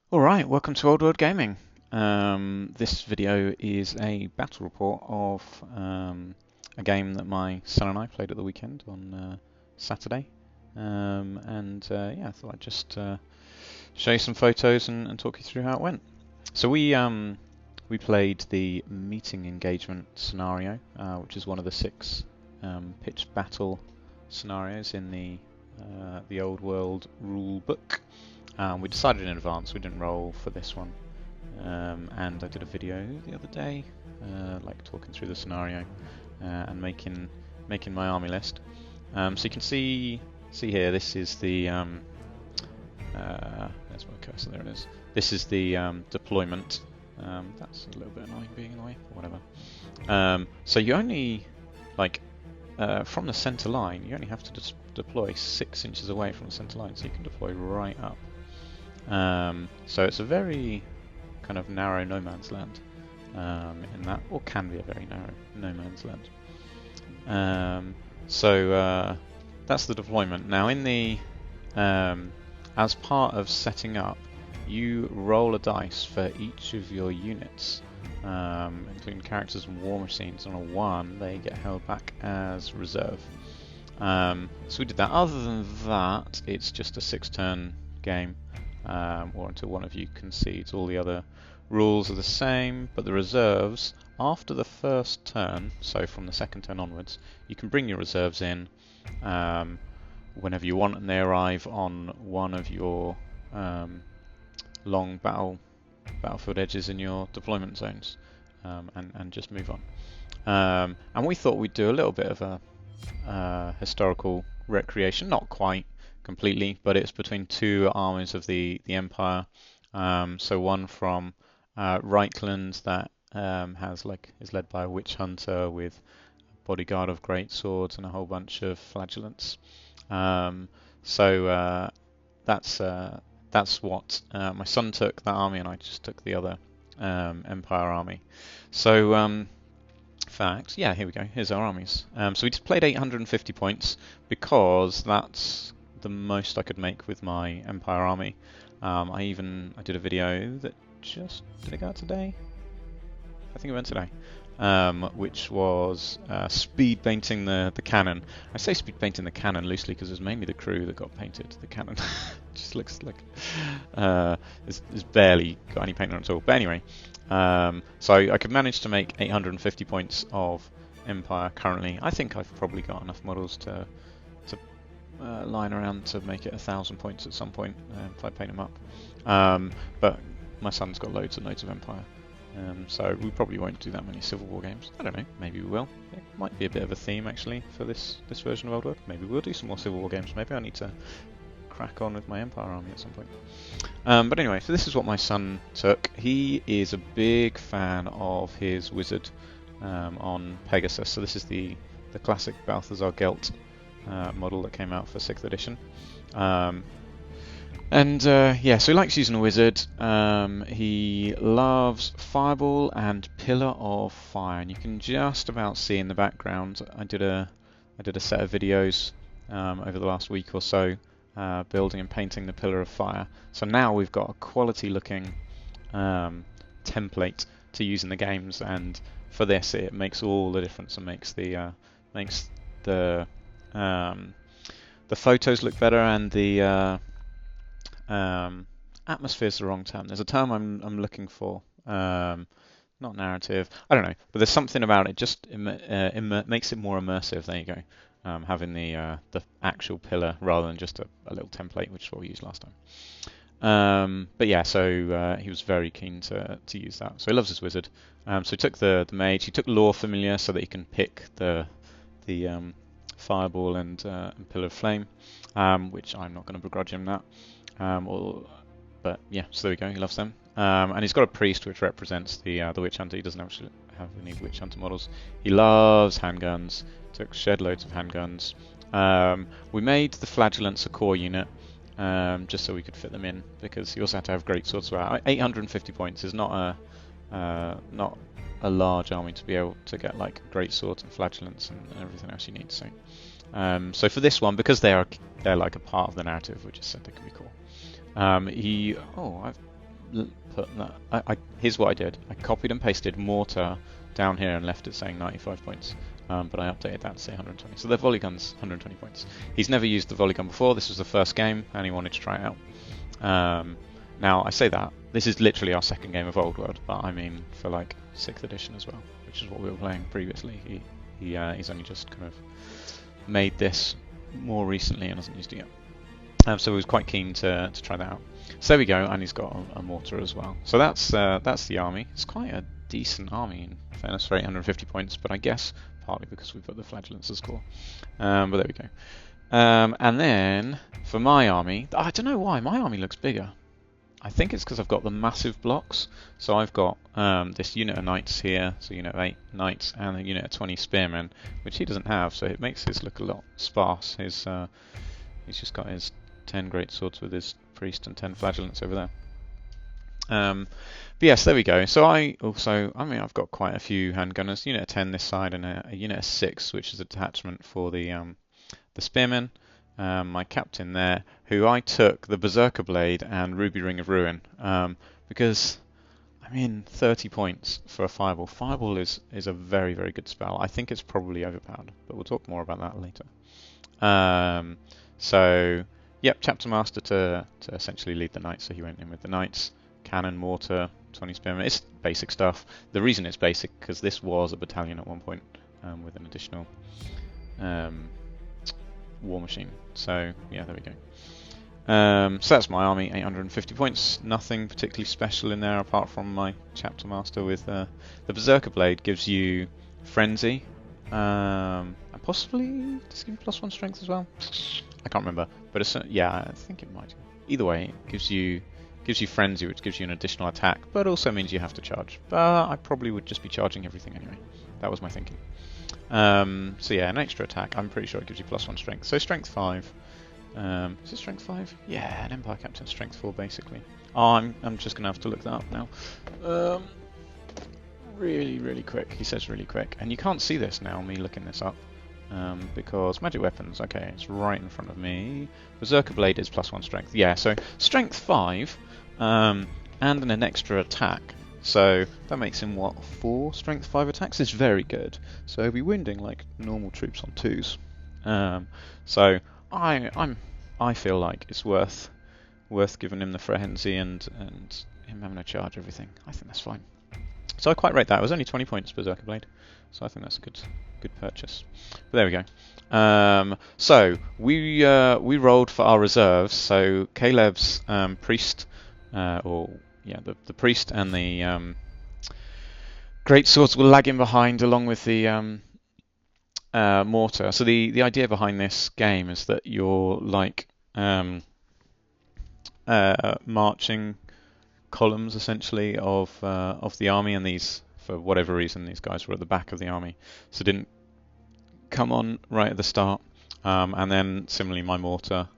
Alright, welcome to Old World Gaming. This video is a battle report of a game that my son and I played at the weekend on Saturday. Yeah, I thought I'd just show you some photos and talk you through how it went. So we played the meeting engagement scenario, which is one of the 6 pitched battle scenarios in the Old World rule book. We decided in advance, we didn't roll for this one, and I did a video the other day, like talking through the scenario and making my army list. So you can see here, this is the there's my cursor, there it is. This is the deployment. That's a little bit annoying being in the way, or whatever. So you only from the center line, you only have to deploy 6 inches away from the center line, so you can deploy right up. So it's a very kind of narrow no man's land in that, or can be a very narrow no man's land. That's the deployment. Now in the as part of setting up, you roll a dice for each of your units, including characters and war machines. On a 1, they get held back as reserve. So we did that. Other than that, it's just a 6-turn game. Or until one of you concedes. All the other rules are the same, but the reserves, after the first turn, so from the second turn onwards, you can bring your reserves in whenever you want, and they arrive on one of your long battlefield edges in your deployment zones, and just move on. And we thought we'd do a little bit of a historical recreation, not quite completely, but it's between 2 armies of the Empire. So one from Reichland that is led by a witch hunter with a bodyguard of great swords and a whole bunch of flagellants. That's what my son took, that army, and I just took the other Empire army. So in fact, yeah, here we go. Here's our armies. So we just played 850 points because that's the most I could make with my Empire army. I did a video that did it go out today? I think it went today. Which was speed painting the cannon. I say speed painting the cannon loosely because it was mainly the crew that got painted. The cannon just looks like it's barely got any paint on it at all. But anyway, so I could manage to make 850 points of Empire currently. I think I've probably got enough models to line around to make it 1,000 points at some point if I paint them up. But my son's got loads and loads of Empire. So we probably won't do that many Civil War games. I don't know, maybe we will. It might be a bit of a theme actually for this version of Old World. Maybe we'll do some more Civil War games. Maybe I need to crack on with my Empire army at some point. But anyway, so this is what my son took. He is a big fan of his wizard on Pegasus. So this is the classic Balthazar Gelt model that came out for 6th edition. Yeah, so he likes using a wizard. He loves Fireball and Pillar of Fire, and you can just about see in the background. I did a set of videos over the last week or so, building and painting the Pillar of Fire. So now we've got a quality-looking template to use in the games, and for this, it makes all the difference and makes the photos look better, and the atmosphere's the wrong term. There's a term I'm looking for. Not narrative. I don't know, but there's something about it. Just makes it more immersive. There you go. Having the actual pillar rather than just a little template, which is what we used last time. But yeah, so he was very keen to use that. So he loves his wizard. So he took the mage. He took Lore Familiar so that he can pick the Fireball and Pillar of Flame, which I'm not going to begrudge him that. But yeah, so there we go. He loves them, and he's got a priest which represents the witch hunter. He doesn't actually have any witch hunter models. He loves handguns. Took shed loads of handguns. We made the flagellants a core unit, just so we could fit them in, because you also had to have great swords. So 850 points is not a large army to be able to get like great swords and flagellants and everything else you need. So for this one, because they're like a part of the narrative, we just said they could be cool. I've put that. Here's what I did. I copied and pasted mortar down here and left it saying 95 points. But I updated that to say 120. So the volley gun's 120 points. He's never used the volley gun before. This was the first game, and he wanted to try it out. Now I say that this is literally our second game of Old World, but I mean for like 6th edition as well, which is what we were playing previously. He's only just kind of made this more recently and hasn't used it yet. So he was quite keen to try that out. So there we go, and he's got a mortar as well. So that's the army. It's quite a decent army in fairness for 850 points, but I guess partly because we put the flagellants as core. But there we go. And then for my army, I don't know why my army looks bigger. I think it's because I've got the massive blocks. So I've got this unit of knights here, so unit of 8 knights, and a unit of 20 spearmen, which he doesn't have, so it makes his look a lot sparse. He's just got his 10 great swords with his priest and 10 flagellants over there. But yes, there we go. So I've got quite a few handgunners. Unit of 10 this side, and a unit of 6, which is a detachment for the spearmen. My captain there, who I took the Berserker Blade and Ruby Ring of Ruin, because I mean 30 points for a fireball. Fireball is a very, very good spell. I think it's probably overpowered, but we'll talk more about that later. So yep, chapter master to essentially lead the knights. So he went in with the knights, cannon, mortar, 20 spearmen. It's basic stuff. The reason it's basic because this was a battalion at one point with an additional war machine. So yeah, there we go. So that's my army, 850 points. Nothing particularly special in there apart from my chapter master with the Berserker Blade gives you frenzy, and possibly does it give you +1 strength as well? I can't remember, but it's, yeah, I think it might. Either way, it gives you frenzy, which gives you an additional attack, but also means you have to charge. But I probably would just be charging everything anyway. That was my thinking. So yeah, an extra attack. I'm pretty sure it gives you +1 strength. So strength 5. Is it strength 5? Yeah, an Empire Captain strength 4 basically. Oh, I'm just gonna have to look that up now. Really quick. He says really quick, and you can't see this now. Me looking this up. Because magic weapons, okay, it's right in front of me. Berserker Blade is +1 strength. Yeah, so strength 5, and then an extra attack. So that makes him what, 4 strength 5 attacks? Is very good. So he'll be winding like normal troops on 2s. So I feel like it's worth giving him the frenzy and him having to charge everything. I think that's fine. So I quite rate that. It was only 20 points Berserker Blade, so I think that's a good purchase. But there we go. So we rolled for our reserves. So Caleb's priest, the priest and the great swords were lagging behind, along with the mortar. So the idea behind this game is that you're like marching columns essentially of the army, and these, for whatever reason, these guys were at the back of the army, so didn't come on right at the start. And then similarly, my mortar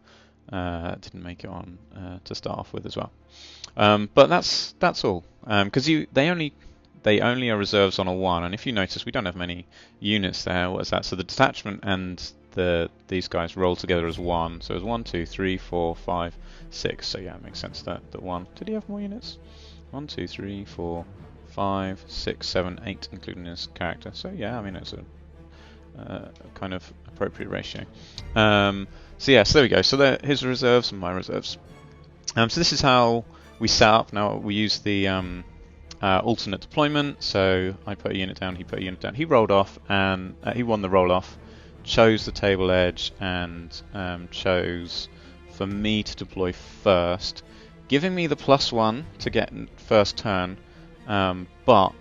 didn't make it on to start off with as well. But that's all, because they only are reserves on a 1, and if you notice, we don't have many units there. What is that? So the detachment and these guys roll together as 1. So it's 1, 2, 3, 4, 5, 6. So yeah, it makes sense that 1. Did he have more units? 1, 2, 3, 4, 5, 6, 7, 8, including his character. So yeah, I mean it's a kind of appropriate ratio. So yeah, so there we go. So his reserves and my reserves. So this is how we set up. Now we use the alternate deployment. So I put a unit down, he put a unit down. He rolled off, and he won the roll off. Chose the table edge and chose for me to deploy first, giving me the +1 to get first turn, but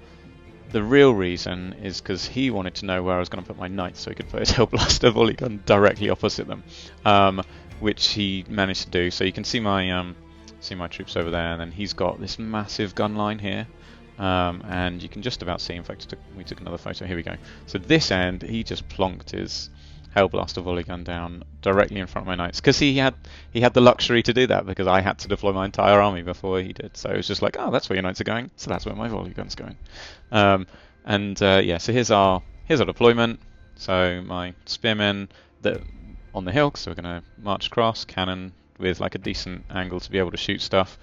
the real reason is because he wanted to know where I was going to put my knights so he could put his Hellblaster volley gun directly opposite them, which he managed to do. So you can see my troops over there, and then he's got this massive gun line here. And you can just about see, in fact, we took another photo, here we go. So this end, he just plonked his Hellblaster volley gun down directly in front of my knights, because he had the luxury to do that, because I had to deploy my entire army before he did. So it was just like, oh, that's where your knights are going, so that's where my volley gun's going. Yeah, so here's our deployment. So my spearmen on the hill, so we're going to march across, cannon with like a decent angle to be able to shoot stuff.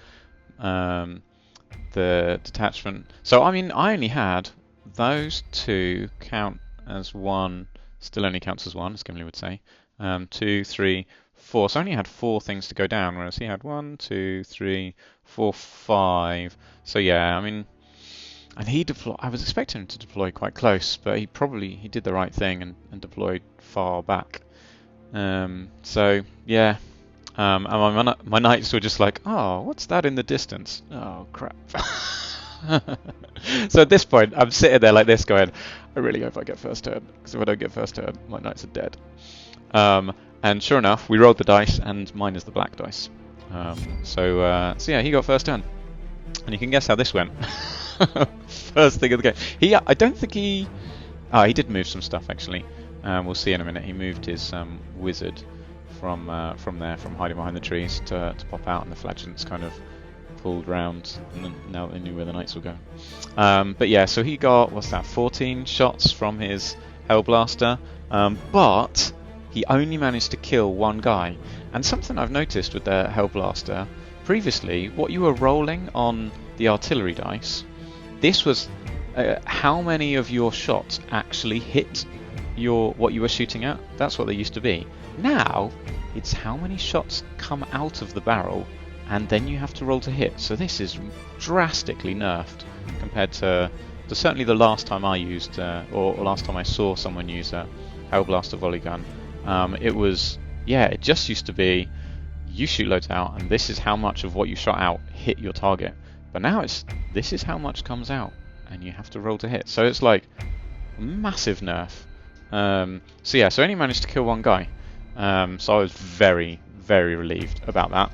the detachment. So I mean, I only had those two count as one. Still only counts as one, as Gimli would say. 2, 3, 4. So I only had 4 things to go down, whereas he had 1, 2, 3, 4, 5. So yeah, I mean, and he deployed. I was expecting him to deploy quite close, but he did the right thing and deployed far back. So yeah. And my knights were just like, oh, what's that in the distance? Oh, crap. So at this point, I'm sitting there like this going, I really hope I get first turn, because if I don't get first turn, my knights are dead. And sure enough, we rolled the dice, and mine is the black dice. So yeah, he got first turn. And you can guess how this went. First thing of the game. I don't think he did move some stuff, actually. We'll see in a minute. He moved his wizard from hiding behind the trees to pop out, and the flagellants kind of pulled round, and now they knew where the knights were going. But yeah, so he got, 14 shots from his Hellblaster, but he only managed to kill one guy. And something I've noticed with the Hellblaster, previously, what you were rolling on the artillery dice, this was how many of your shots actually hit what you were shooting at. That's what they used to be. Now, it's how many shots come out of the barrel, and then you have to roll to hit. So this is drastically nerfed compared to certainly the last time I used, or last time I saw someone use a Hellblaster volley gun. It just used to be, you shoot loads out, and this is how much of what you shot out hit your target. But now this is how much comes out, and you have to roll to hit. So it's like massive nerf. So I only managed to kill one guy. So I was very, very relieved about that.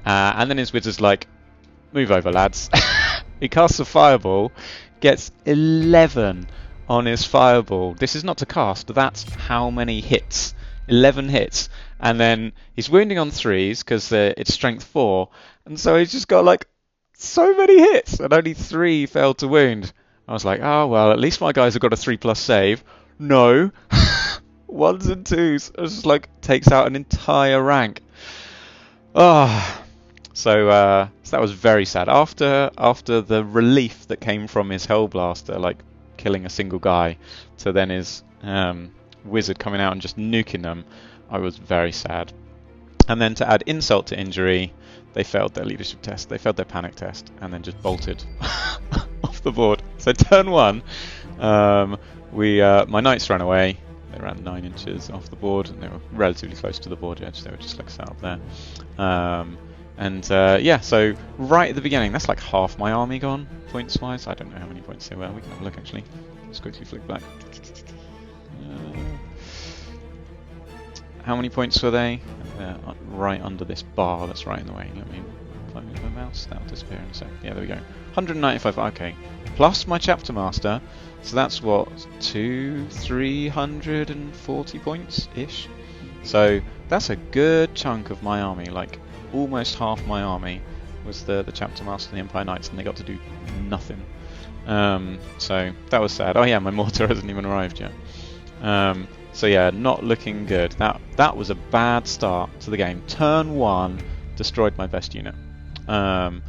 And then his wizard's like, move over, lads. He casts a fireball, gets 11 on his fireball. This is not to cast, that's how many hits. 11 hits. And then he's wounding on 3s because it's strength 4. And so he's just got like so many hits, and only 3 failed to wound. I was like, oh well, at least my guys have got a 3+ save. No. 1s and 2s. It was just like, takes out an entire rank. So that was very sad. After the relief that came from his Hellblaster, like killing a single guy, to then his wizard coming out and just nuking them, I was very sad. And then to add insult to injury, they failed their leadership test, they failed their panic test, and then just bolted off the board. So turn 1, my knights ran away. They ran 9 inches off the board, and they were relatively close to the board edge. They were just like sat up there. So right at the beginning, that's like half my army gone, points-wise. I don't know how many points they were. We can have a look, actually. Let's quickly flick back. How many points were they? Right under this bar that's right in the way. Let me move my mouse. That'll disappear in a sec. Yeah, there we go. 195. Okay. Plus my chapter master. So that's what, 340 points-ish? So that's a good chunk of my army, like almost half my army was the chapter master and the Empire Knights, and they got to do nothing. So that was sad. Oh yeah, my mortar hasn't even arrived yet. So yeah, not looking good. That was a bad start to the game. Turn 1 destroyed my best unit. I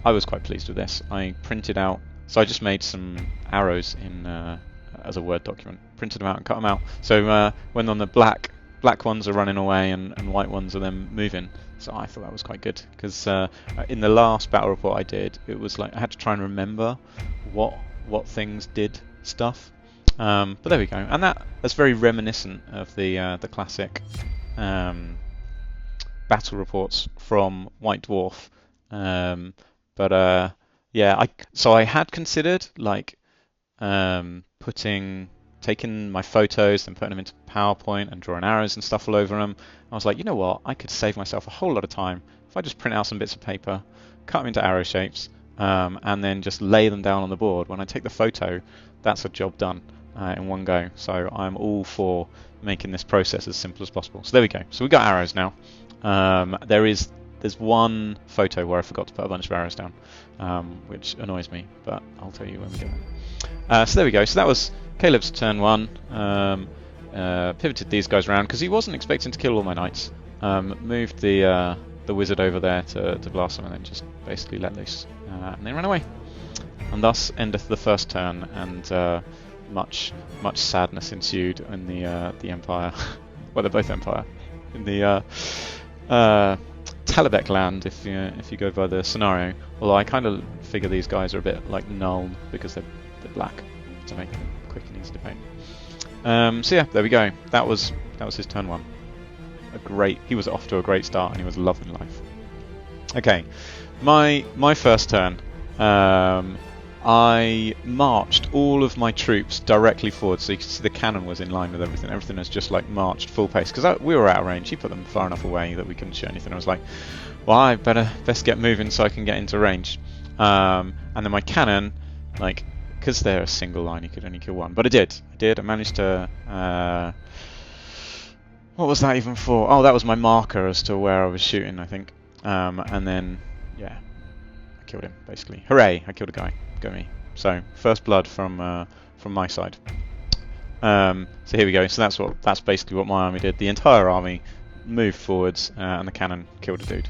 was quite pleased with this. I printed out, so I just made some arrows in as a Word document, printed them out and cut them out. So when on the black ones are running away and white ones are then moving. So I thought that was quite good, because in the last battle report I did, it was like I had to try and remember what things did stuff. But there we go, and that's very reminiscent of the classic battle reports from White Dwarf. So I had considered like taking my photos and putting them into PowerPoint and drawing arrows and stuff all over them. I was like, you know what, I could save myself a whole lot of time if I just print out some bits of paper, cut them into arrow shapes, and then just lay them down on the board. When I take the photo, that's a job done in one go. So I'm all for making this process as simple as possible. So there we go. So we got arrows now. There's one photo where I forgot to put a bunch of arrows down, which annoys me, but I'll tell you when we get there. So there we go. So that was Caleb's turn 1. Pivoted these guys around because he wasn't expecting to kill all my knights. Moved the the wizard over there to blast them, and then just basically let loose, and then run away. And thus endeth the first turn, and much sadness ensued in the Empire. Well, they're both Empire. In the Talabek land, if you go by the scenario. Although I kind of figure these guys are a bit like null because they're black to make them quick and easy to paint. So yeah, there we go. That was his turn 1. He was off to a great start, and he was loving life. Okay, my first turn. I marched all of my troops directly forward, so you can see the cannon was in line with everything. Everything was just like marched full pace, because we were out of range. He put them far enough away that we couldn't shoot anything. I was like, well, I best get moving so I can get into range. And then my cannon, like, because they're a single line, you could only kill one. But I did. I managed to... what was that even for? Oh, that was my marker as to where I was shooting, I think. And then, yeah, I killed him, basically. Hooray! I killed a guy. Go me. So, first blood from my side. So here we go. So that's basically what my army did. The entire army moved forwards, and the cannon killed a dude.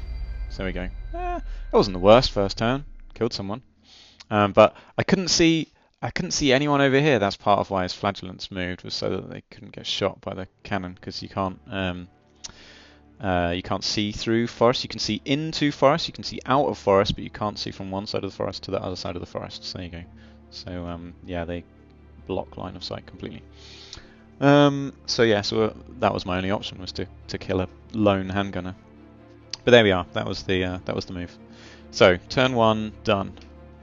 So there we go. It wasn't the worst first turn. Killed someone. But I couldn't see anyone over here. That's part of why his flagellants moved, was so that they couldn't get shot by the cannon, because you can't see through forest. You can see into forest, you can see out of forest, but you can't see from one side of the forest to the other side of the forest. So there you go. So yeah, they block line of sight completely. So yeah, that was my only option, was to kill a lone handgunner. But there we are. That was the move. So turn 1 done.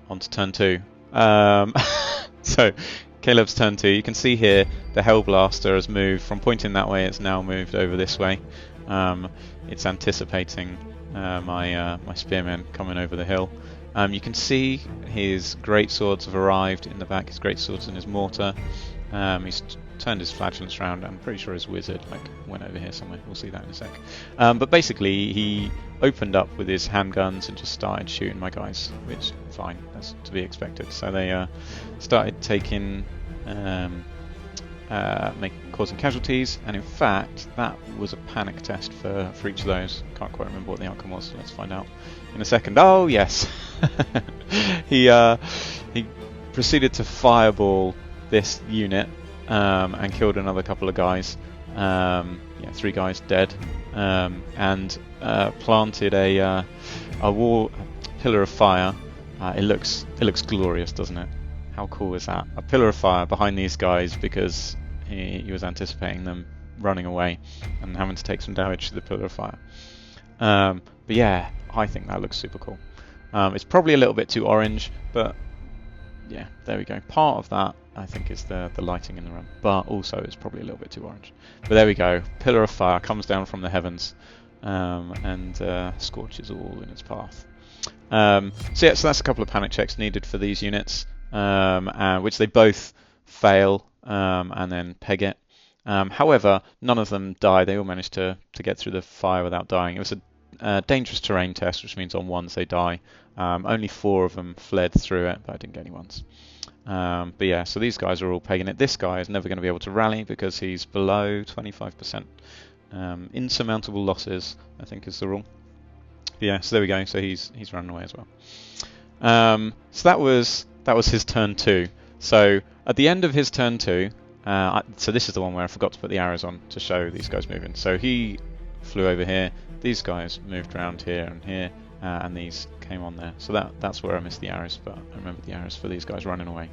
On to turn 2. So Caleb's turn 2. You can see here the Hellblaster has moved from pointing that way. It's now moved over this way. It's anticipating my spearmen coming over the hill. You can see his greatswords have arrived in the back. His greatswords and his mortar. He's turned his flagellants round. I'm pretty sure his wizard went over here somewhere. We'll see that in a sec. But basically, he opened up with his handguns and just started shooting my guys, which fine, that's to be expected. So they started taking. Causing casualties, and in fact that was a panic test for each of those. Can't quite remember what the outcome was, so let's find out in a second. Oh yes, he proceeded to fireball this unit and killed another couple of guys. Yeah, 3 guys dead, and planted a pillar of fire. It looks glorious, doesn't it? How cool is that? A pillar of fire behind these guys, because he was anticipating them running away and having to take some damage to the pillar of fire. But yeah, I think that looks super cool. It's probably a little bit too orange, but yeah, there we go. Part of that, I think, is the lighting in the room, but also it's probably a little bit too orange. But there we go. Pillar of fire comes down from the heavens and scorches all in its path. So yeah, so that's a couple of panic checks needed for these units. Which they both fail and then peg it. However, none of them die. They all managed to get through the fire without dying. It was a dangerous terrain test, which means on ones they die. Only 4 of them fled through it, but I didn't get any ones. But yeah, so these guys are all pegging it. This guy is never going to be able to rally because he's below 25%. Insurmountable losses, I think, is the rule. But yeah, so there we go. So he's running away as well. So that was his turn 2. So at the end of his turn 2, so this is the one where I forgot to put the arrows on to show these guys moving. So he flew over here, these guys moved around here and here, and these came on there. So that's where I missed the arrows, but I remember the arrows for these guys running away.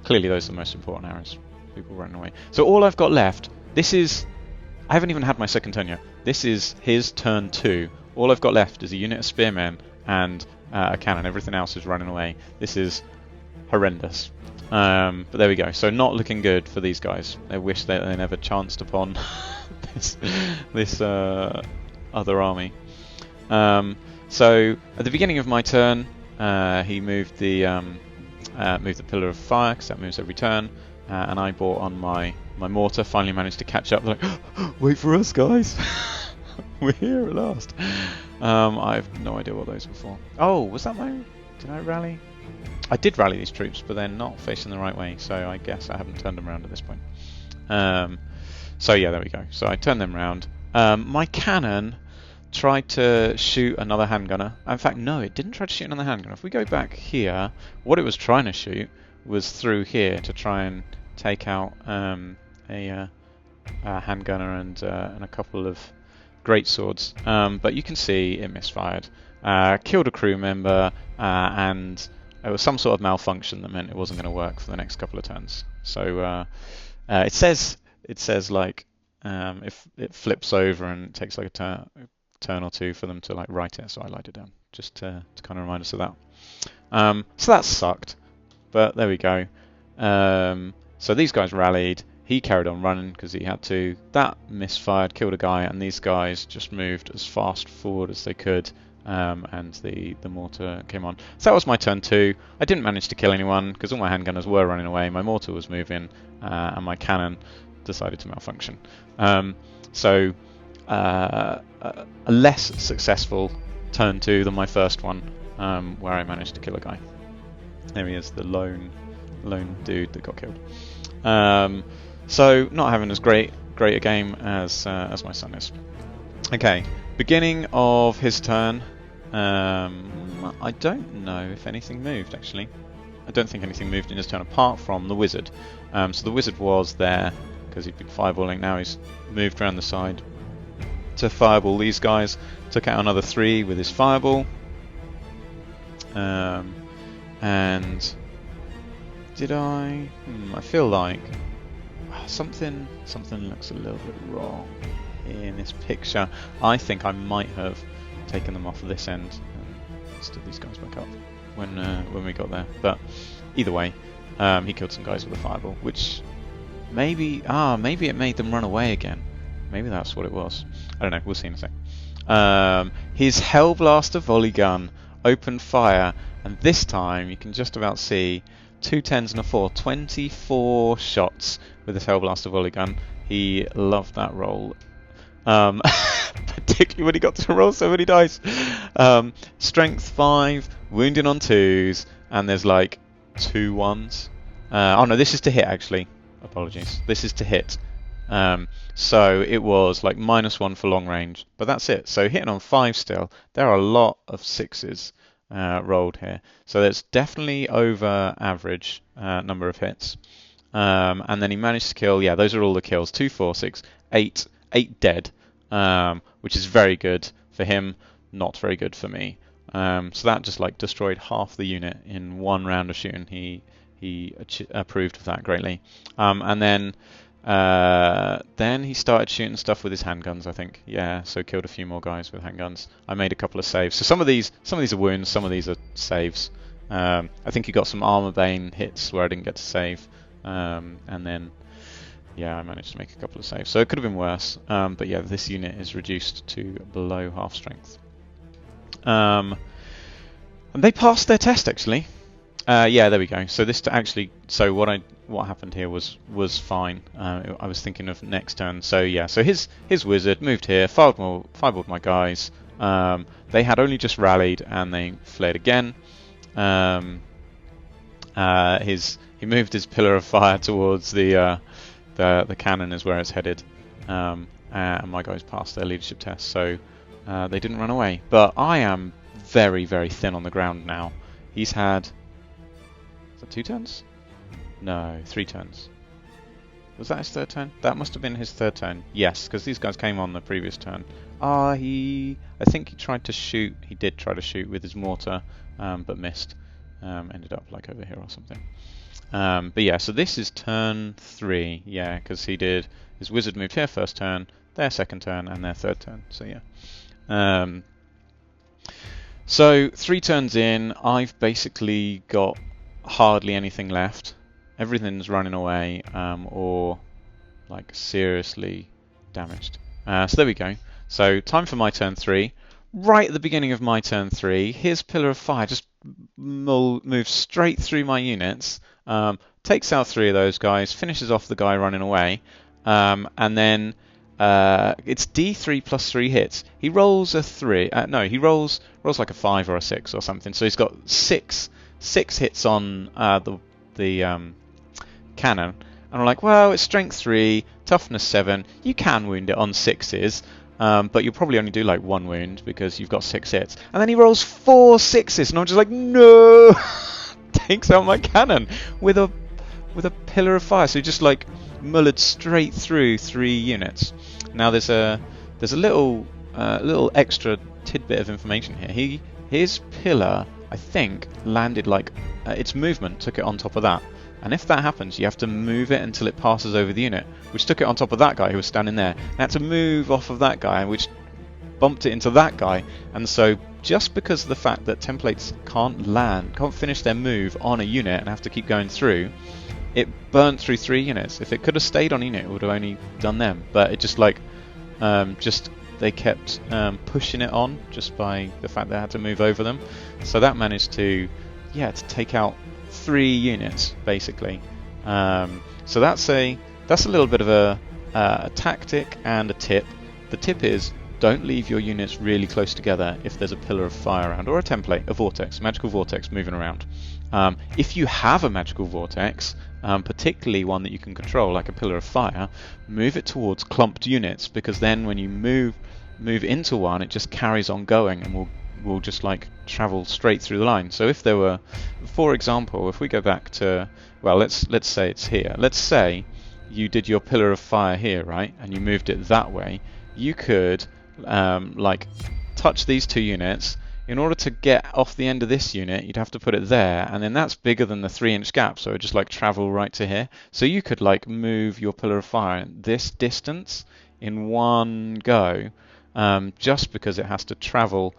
Clearly those are the most important arrows, people running away. So all I've got left, I haven't even had my second turn yet. This is his turn 2. All I've got left is a unit of spearmen and a cannon. Everything else is running away. This is horrendous. But there we go. So not looking good for these guys. I wish that they never chanced upon this other army. So at the beginning of my turn, he moved the pillar of fire, because that moves every turn, and I brought on my mortar. Finally managed to catch up. They're like, wait for us, guys. We're here at last. I have no idea what those were for. Oh, was that did I rally? I did rally these troops, but they're not facing the right way, so I guess I haven't turned them around at this point. So yeah, there we go. So I turned them around. My cannon tried to shoot another handgunner. In fact, no, it didn't try to shoot another handgunner. If we go back here, what it was trying to shoot was through here to try and take out a handgunner and a couple of greatswords. But you can see it misfired. Killed a crew member, and it was some sort of malfunction that meant it wasn't going to work for the next couple of turns. So it says like if it flips over and it takes like a turn or two for them to like write it, so I lied it down just to kind of remind us of that. So that sucked, but there we go. So these guys rallied. He carried on running because he had to. That misfired, killed a guy, and these guys just moved as fast forward as they could. And the mortar came on. So that was my turn 2. I didn't manage to kill anyone because all my handgunners were running away. My mortar was moving, and my cannon decided to malfunction. So a less successful turn 2 than my first one, where I managed to kill a guy. There he is, the lone dude that got killed. So not having as great a game as my son is. Okay, beginning of his turn. I don't know if anything moved, actually. I don't think anything moved in his turn apart from the wizard. So the wizard was there because he'd been fireballing. Now he's moved around the side to fireball these guys. Took out another 3 with his fireball. And did I? I feel like something looks a little bit wrong in this picture. I think I might have taken them off of this end and stood these guys back up when we got there. But either way, he killed some guys with a fireball, which maybe it made them run away again. Maybe that's what it was. I don't know. We'll see in a sec. His Hellblaster volley gun opened fire, and this time you can just about see 2 10s and a 4, 24 shots with his Hellblaster volley gun. He loved that roll. Particularly when he got to roll so many dice. Strength 5, wounding on 2s, and there's like 2 1s. Oh no, this is to hit actually. Apologies. This is to hit. So it was like -1 for long range, but that's it. So hitting on 5 still. There are a lot of 6s rolled here. So that's definitely over average number of hits. And then he managed to kill, yeah, those are all the kills. 2, 4, 6, 8 dead. Which is very good for him, not very good for me. So that just like destroyed half the unit in 1 round of shooting. He approved of that greatly. And then he started shooting stuff with his handguns, I think. Yeah, so killed a few more guys with handguns. I made a couple of saves. So some of these are wounds, some of these are saves. I think he got some armor bane hits where I didn't get to save. And then yeah, I managed to make a couple of saves. So it could have been worse. But yeah, this unit is reduced to below half strength. And they passed their test actually. Yeah, there we go. So what happened here was fine. I was thinking of next turn. So yeah, so his wizard moved here, fireballed my guys. They had only just rallied and they fled again. He moved his pillar of fire towards the cannon is where it's headed, and my guys passed their leadership test, so they didn't run away. But I am very, very thin on the ground now. He's had, is that 2 turns? No, 3 turns. Was that his 3rd turn? That must have been his 3rd turn. Yes, because these guys came on the previous turn. I think he tried to shoot. He did try to shoot with his mortar, but missed. Ended up like over here or something. But yeah, so this is turn 3, yeah, because his wizard moved here 1st turn, their 2nd turn, and their 3rd turn, so yeah. So 3 turns in, I've basically got hardly anything left. Everything's running away, or like seriously damaged. So there we go. So time for my turn 3. Right at the beginning of my turn 3, his pillar of fire just moves straight through my units. Takes out 3 of those guys, finishes off the guy running away, and then it's D3 plus 3 hits. He rolls a 3. No, he rolls like a 5 or a 6 or something. So he's got 6 hits on the cannon. And I'm like, well, it's strength 3, toughness 7. You can wound it on 6s. but you'll probably only do like 1 wound because you've got 6 hits. And then he rolls 4 6s, and I'm just like, no! Takes out my cannon with a pillar of fire. So he just like mullered straight through 3 units. Now there's a little extra tidbit of information here. His pillar, I think, landed like its movement took it on top of that. And if that happens, you have to move it until it passes over the unit, which took it on top of that guy who was standing there. And had to move off of that guy, which bumped it into that guy. And so, just because of the fact that templates can't finish their move on a unit and have to keep going through, it burnt through 3 units. If it could have stayed on a unit, it would have only done them. But it just like, they kept pushing it on just by the fact they had to move over them. So that managed to take out 3 units basically. So that's a little bit of a tactic and a tip. The tip is, don't leave your units really close together if there's a pillar of fire around, or a template, a vortex, magical vortex moving around. If you have a magical vortex, particularly one that you can control like a pillar of fire, move it towards clumped units, because then when you move into one, it just carries on going and will just like travel straight through the line. So if there were, for example, if we go back to, well, let's say it's here. Let's say you did your pillar of fire here, right, and you moved it that way. You could like touch these 2 units. In order to get off the end of this unit, you'd have to put it there, and then that's bigger than the 3-inch gap, so it would just like travel right to here. So you could like move your pillar of fire this distance in one go, just because it has to travel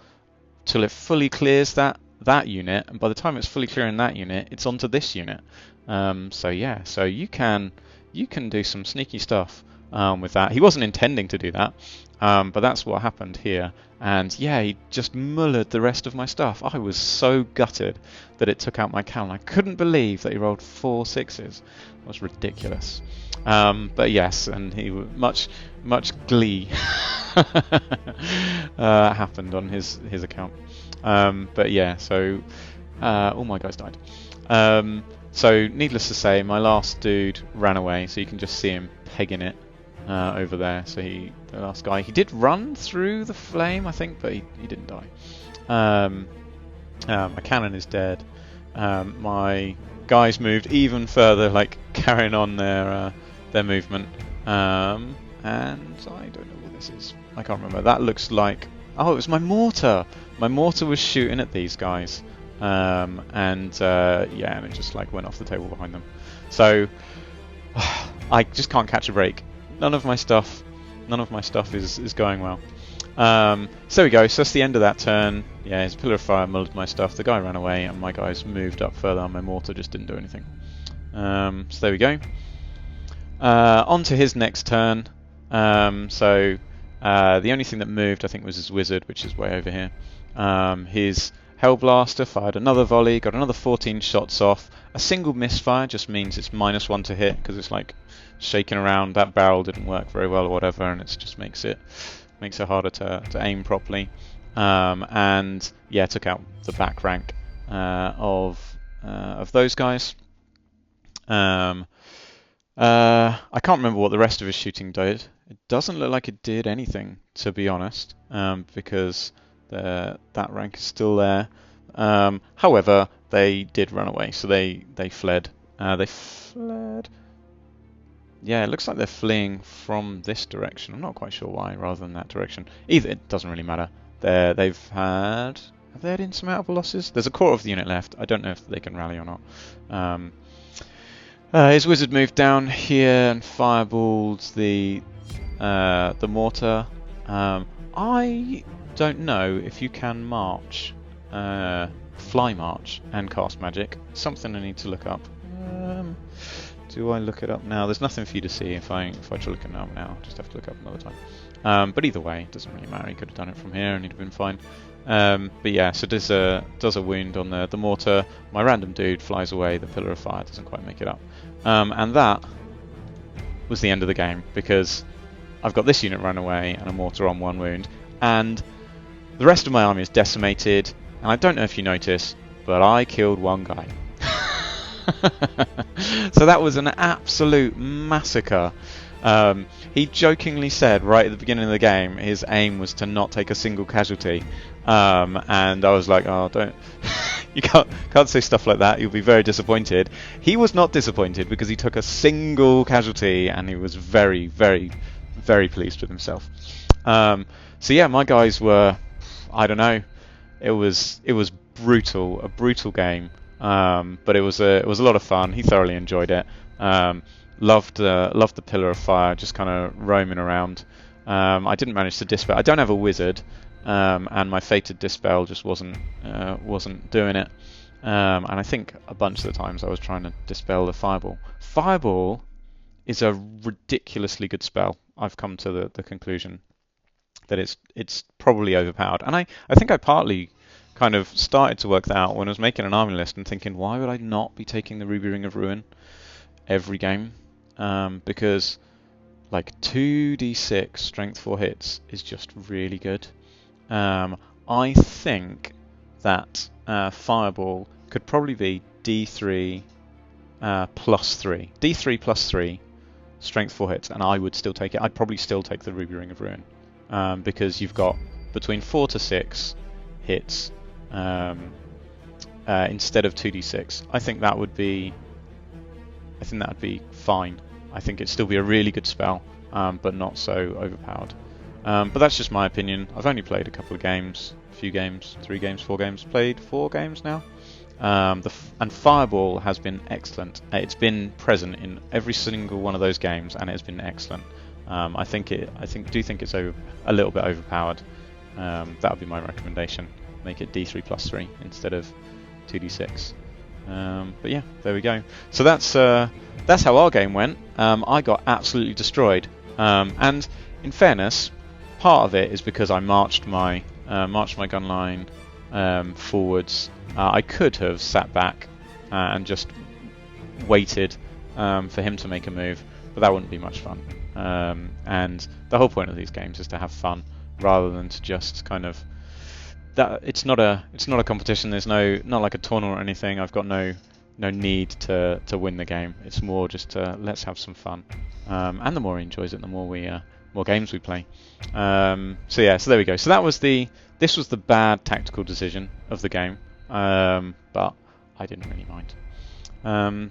till it fully clears that unit, and by the time it's fully clearing that unit, it's onto this unit. So yeah, so you can do some sneaky stuff with that. He wasn't intending to do that, but that's what happened here. And yeah, he just mullered the rest of my stuff. I was so gutted that it took out my cannon. I couldn't believe that he rolled 4 6s. It was ridiculous. But yes, and he much glee happened on his account. But yeah, so all my guys died. So needless to say, my last dude ran away. So you can just see him pegging it over there. So the last guy, he did run through the flame, I think, but he didn't die. My cannon is dead. My guys moved even further, like carrying on their movement. And I don't know what this is. I can't remember. That looks like, oh, it was my mortar. My mortar was shooting at these guys. And it just like went off the table behind them. So I just can't catch a break. None of my stuff is going well. So there we go. So that's the end of that turn. Yeah, his pillar of fire mullered my stuff. The guy ran away, and my guys moved up further. And my mortar just didn't do anything. So there we go. On to his next turn. The only thing that moved, I think, was his wizard, which is way over here. His Hellblaster fired another volley, got another 14 shots off. A single misfire just means it's -1 to hit, because it's like shaking around. That barrel didn't work very well or whatever, and it just makes it harder to aim properly. And yeah, took out the back rank of those guys. I can't remember what the rest of his shooting did. It doesn't look like it did anything, to be honest, because that rank is still there. However, they did run away, so they fled. They fled. Yeah, it looks like they're fleeing from this direction. I'm not quite sure why, rather than that direction. Either, it doesn't really matter. Have they had insurmountable losses? There's a quarter of the unit left. I don't know if they can rally or not. His wizard moved down here and fireballed the mortar. I don't know if you can march, fly march, and cast magic. Something I need to look up. Do I look it up now? There's nothing for you to see if I try to look it up now. Just have to look up another time. But either way, it doesn't really matter. He could have done it from here and he'd have been fine. But yeah, so does a wound on the mortar. My random dude flies away. The pillar of fire doesn't quite make it up. And that was the end of the game, because I've got this unit run away and a mortar on 1 wound, and the rest of my army is decimated. And I don't know if you notice, but I killed 1 guy. So that was an absolute massacre. He jokingly said right at the beginning of the game his aim was to not take a single casualty, and I was like, oh, don't. You can't say stuff like that. You'll be very disappointed. He was not disappointed because he took a single casualty and he was very, very, very pleased with himself. So yeah, my guys were, I don't know, it was brutal, a brutal game, but it was a lot of fun. He thoroughly enjoyed it. Loved the Pillar of Fire, just kind of roaming around. I didn't manage to dispel. I don't have a wizard. And my Fated Dispel just wasn't doing it. And I think a bunch of the times I was trying to dispel the Fireball. Fireball is a ridiculously good spell. I've come to the conclusion that it's probably overpowered. And I think I partly kind of started to work that out when I was making an army list and thinking, why would I not be taking the Ruby Ring of Ruin every game? Because like 2d6 strength 4 hits is just really good. I think that Fireball could probably be D3 plus 3. D3 plus 3 strength 4 hits, and I would still take it. I'd probably still take the Ruby Ring of Ruin, because you've got between 4 to 6 hits instead of 2d6. I think that would be fine. I think it'd still be a really good spell, but not so overpowered. But that's just my opinion. I've only played a couple of games, a few games, 3 games, 4 games. Played 4 games now. And Fireball has been excellent. It's been present in every single one of those games, and it's been excellent. I do think it's a little bit overpowered. That would be my recommendation. Make it D3 plus 3 instead of 2d6. But yeah, there we go. So that's how our game went. I got absolutely destroyed. And in fairness, part of it is because I marched my gun line forwards. I could have sat back and just waited for him to make a move, but that wouldn't be much fun. And the whole point of these games is to have fun rather than to just kind of that. It's not a competition. There's not like a tournament or anything. I've got no need to win the game. It's more just let's have some fun. And the more he enjoys it, the more games we play. So there we go. So this was the bad tactical decision of the game, but I didn't really mind.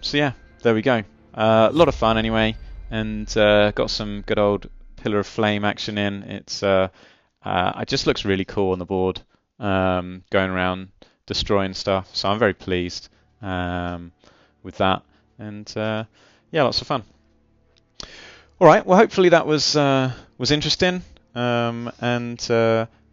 So yeah, there we go. A lot of fun anyway, and got some good old Pillar of Flame action in. It just looks really cool on the board, going around destroying stuff. So I'm very pleased with that, and yeah, lots of fun. All right, well, hopefully that was interesting, and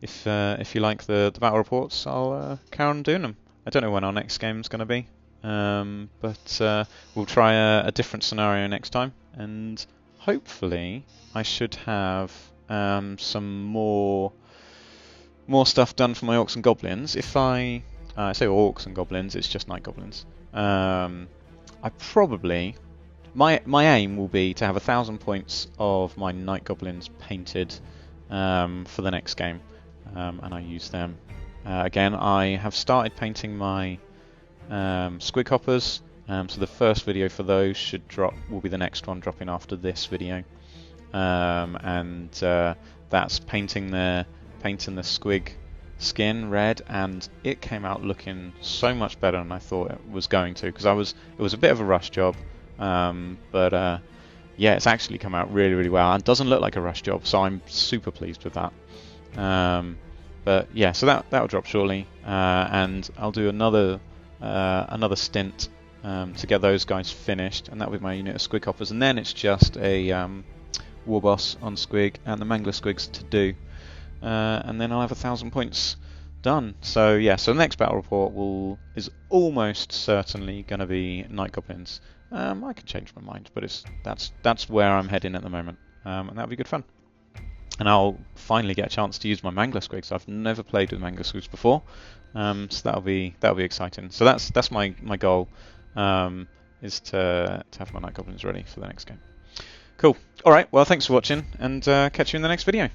if you like the battle reports, I'll carry on doing them. I don't know when our next game's going to be, but we'll try a different scenario next time, and hopefully I should have some more stuff done for my Orcs and Goblins. If I say Orcs and Goblins, it's just Night Goblins. I probably... My aim will be to have 1,000 points of my Night Goblins painted for the next game, and I use them. Again, I have started painting my Squig Hoppers, so the first video for those will be the next one dropping after this video, and that's painting the Squig skin red, and it came out looking so much better than I thought it was going to, because it was a bit of a rush job. But yeah, it's actually come out really, really well, and doesn't look like a rush job, so I'm super pleased with that. But yeah, so that'll drop shortly, and I'll do another stint to get those guys finished, and that'll be my unit of Squig Hoppers, and then it's just a War Boss on Squig and the Mangler Squigs to do, and then I'll have 1,000 points done. So yeah, so the next battle report is almost certainly going to be Night Goblins. I can change my mind, but that's where I'm heading at the moment, and that'll be good fun. And I'll finally get a chance to use my Mangler Squigs. I've never played with Mangler Squigs before, so that'll be exciting. So that's my goal, is to have my Night Goblins ready for the next game. Cool. All right. Well, thanks for watching, and catch you in the next video.